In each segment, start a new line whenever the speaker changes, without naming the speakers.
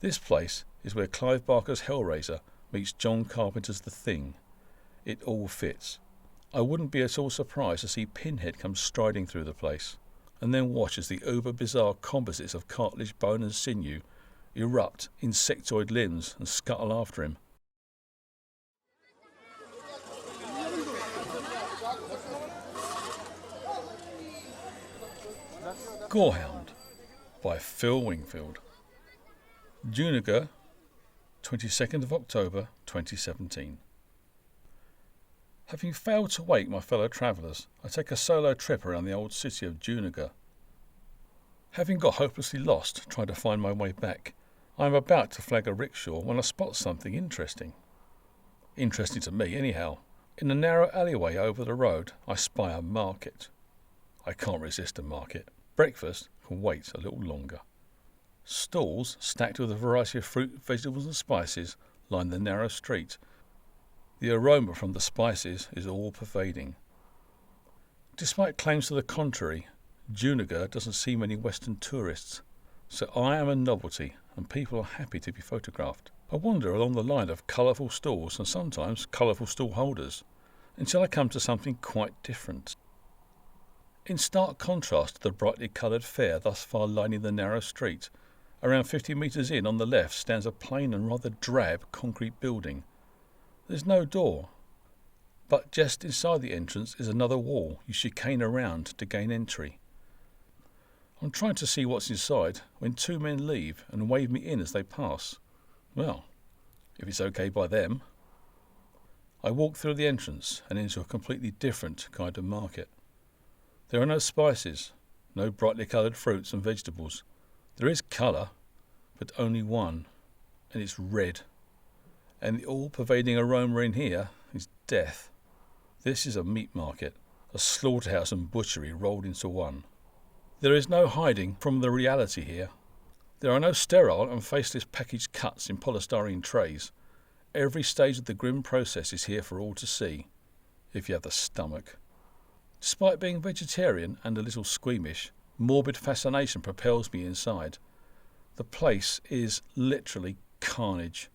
This place is where Clive Barker's Hellraiser meets John Carpenter's The Thing. It all fits. I wouldn't be at all surprised to see Pinhead come striding through the place, and then watch as the uber-bizarre composites of cartilage, bone and sinew erupt insectoid limbs and scuttle after him. Gorehound by Phil Wingfield. Junagadh, 22nd of October 2017. Having failed to wake my fellow travellers, I take a solo trip around the old city of Junagadh. Having got hopelessly lost trying to find my way back, I am about to flag a rickshaw when I spot something interesting. Interesting to me anyhow. In a narrow alleyway over the road I spy a market. I can't resist a market. Breakfast can wait a little longer. Stalls stacked with a variety of fruit, vegetables and spices line the narrow street. The aroma from the spices is all-pervading. Despite claims to the contrary, Junagadh doesn't see many Western tourists, so I am a novelty and people are happy to be photographed. I wander along the line of colourful stalls and sometimes colourful stall holders until I come to something quite different. In stark contrast to the brightly coloured fare thus far lining the narrow street, around 50 metres in on the left stands a plain and rather drab concrete building. There's no door, but just inside the entrance is another wall you chicane around to gain entry. I'm trying to see what's inside when two men leave and wave me in as they pass. Well, if it's okay by them. I walk through the entrance and into a completely different kind of market. There are no spices, no brightly coloured fruits and vegetables. There is colour, but only one, and it's red. And the all-pervading aroma in here is death. This is a meat market, a slaughterhouse and butchery rolled into one. There is no hiding from the reality here. There are no sterile and faceless packaged cuts in polystyrene trays. Every stage of the grim process is here for all to see, if you have the stomach. Despite being vegetarian and a little squeamish, morbid fascination propels me inside. The place is literally carnage.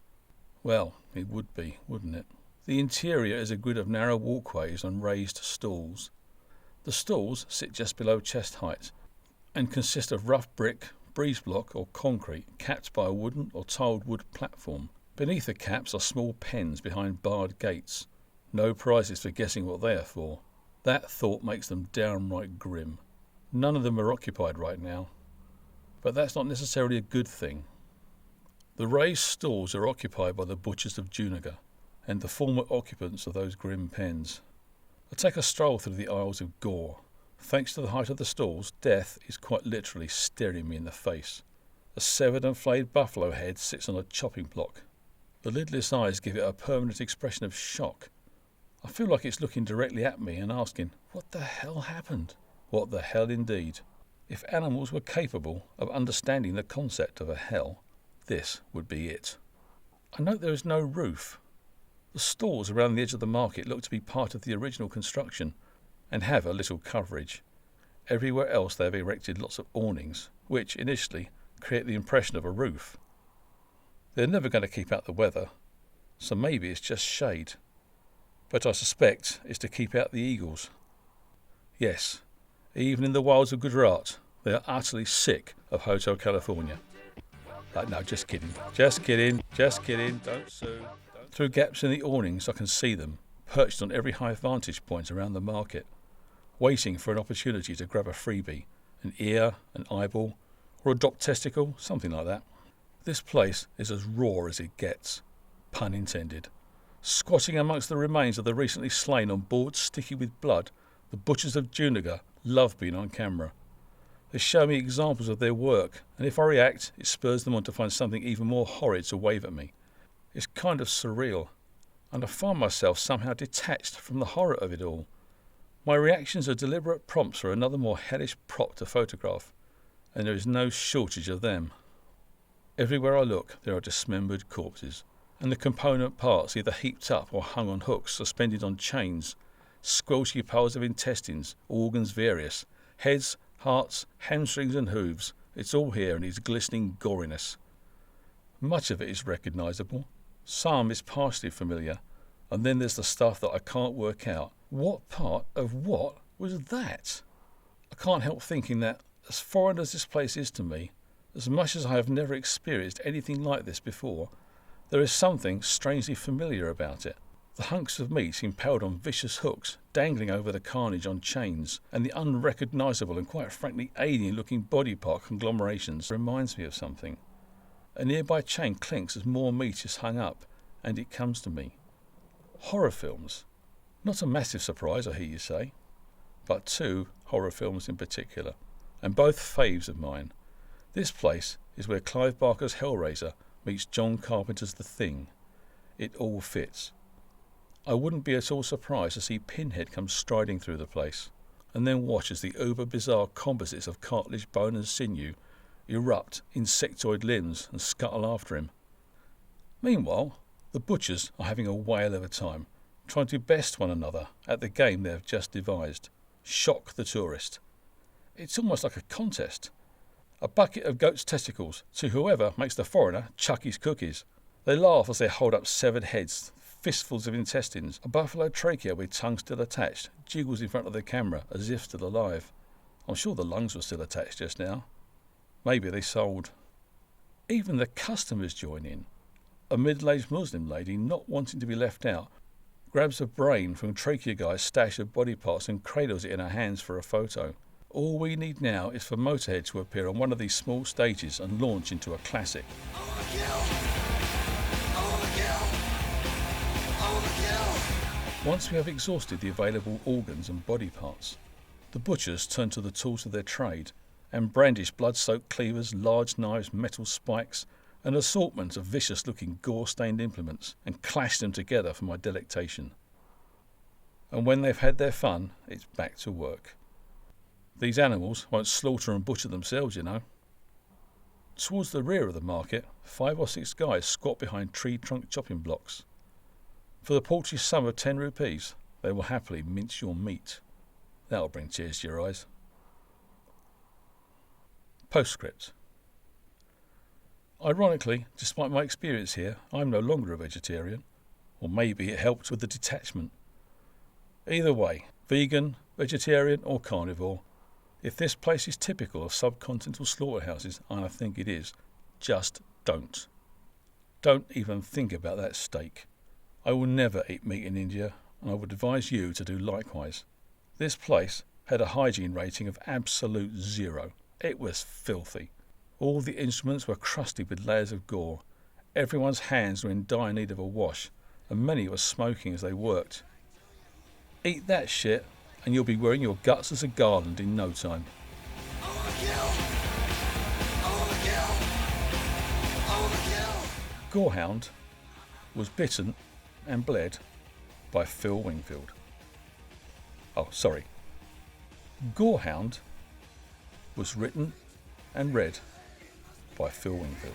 Well, it would be, wouldn't it? The interior is a grid of narrow walkways and raised stalls. The stalls sit just below chest height and consist of rough brick, breeze block or concrete capped by a wooden or tiled wood platform. Beneath the caps are small pens behind barred gates. No prizes for guessing what they are for. That thought makes them downright grim. None of them are occupied right now, but that's not necessarily a good thing. The raised stalls are occupied by the butchers of Junagadh and the former occupants of those grim pens. I take a stroll through the aisles of gore. Thanks to the height of the stalls, death is quite literally staring me in the face. A severed and flayed buffalo head sits on a chopping block. The lidless eyes give it a permanent expression of shock. I feel like it's looking directly at me and asking, what the hell happened? What the hell indeed. If animals were capable of understanding the concept of a hell, this would be it. I note there is no roof. The stalls around the edge of the market look to be part of the original construction and have a little coverage. Everywhere else they have erected lots of awnings, which initially create the impression of a roof. They're never going to keep out the weather, so maybe it's just shade. But I suspect it's to keep out the eagles. Yes, even in the wilds of Gujarat, they are utterly sick of Hotel California. No, just kidding, don't sue. Through gaps in the awnings I can see them, perched on every high vantage point around the market, waiting for an opportunity to grab a freebie, an ear, an eyeball, or a dropped testicle, something like that. This place is as raw as it gets, pun intended. Squatting amongst the remains of the recently slain on boards sticky with blood, the butchers of Junagadh love being on camera. They show me examples of their work, and if I react, it spurs them on to find something even more horrid to wave at me. It's kind of surreal, and I find myself somehow detached from the horror of it all. My reactions are deliberate prompts for another more hellish prop to photograph, and there is no shortage of them. Everywhere I look, there are dismembered corpses, and the component parts either heaped up or hung on hooks suspended on chains, squelchy piles of intestines, organs various, heads, hearts, hamstrings and hooves. It's all here in its glistening goriness. Much of it is recognisable, some is partially familiar, and then there's the stuff that I can't work out. What part of what was that? I can't help thinking that, as foreign as this place is to me, as much as I have never experienced anything like this before, there is something strangely familiar about it. The hunks of meat impaled on vicious hooks, dangling over the carnage on chains, and the unrecognisable and quite frankly alien-looking body part conglomerations reminds me of something. A nearby chain clinks as more meat is hung up, and it comes to me. Horror films. Not a massive surprise, I hear you say, but 2 horror films in particular, and both faves of mine. This place is where Clive Barker's Hellraiser meets John Carpenter's The Thing. It all fits. I wouldn't be at all surprised to see Pinhead come striding through the place, and then watch as the uber-bizarre composites of cartilage, bone and sinew erupt insectoid limbs and scuttle after him. Meanwhile, the butchers are having a whale of a time, trying to best one another at the game they have just devised. Shock the tourist. It's almost like a contest. A bucket of goat's testicles to whoever makes the foreigner chuck his cookies. They laugh as they hold up severed heads, fistfuls of intestines. A buffalo trachea with tongue still attached jiggles in front of the camera as if still alive. I'm sure the lungs were still attached just now. Maybe they sold. Even the customers join in. A middle-aged Muslim lady, not wanting to be left out, grabs a brain from Trachea Guy's stash of body parts and cradles it in her hands for a photo. All we need now is for Motorhead to appear on one of these small stages and launch into a classic. Once we have exhausted the available organs and body parts, the butchers turn to the tools of their trade and brandish blood-soaked cleavers, large knives, metal spikes, an assortment of vicious-looking gore-stained implements, and clash them together for my delectation. And when they've had their fun, it's back to work. These animals won't slaughter and butcher themselves, you know. Towards the rear of the market, 5 or 6 guys squat behind tree trunk chopping blocks. For the paltry sum of 10 rupees, they will happily mince your meat. That'll bring tears to your eyes. Postscript. Ironically, despite my experience here, I'm no longer a vegetarian. Or maybe it helped with the detachment. Either way, vegan, vegetarian or carnivore, if this place is typical of subcontinental slaughterhouses, and I think it is, just don't. Don't even think about that steak. I will never eat meat in India, and I would advise you to do likewise. This place had a hygiene rating of absolute 0. It was filthy. All the instruments were crusty with layers of gore. Everyone's hands were in dire need of a wash, and many were smoking as they worked. Eat that shit, and you'll be wearing your guts as a garland in no time. Gorehound was bitten and bled by Phil Wingfield. Gorehound was written and read by Phil Wingfield.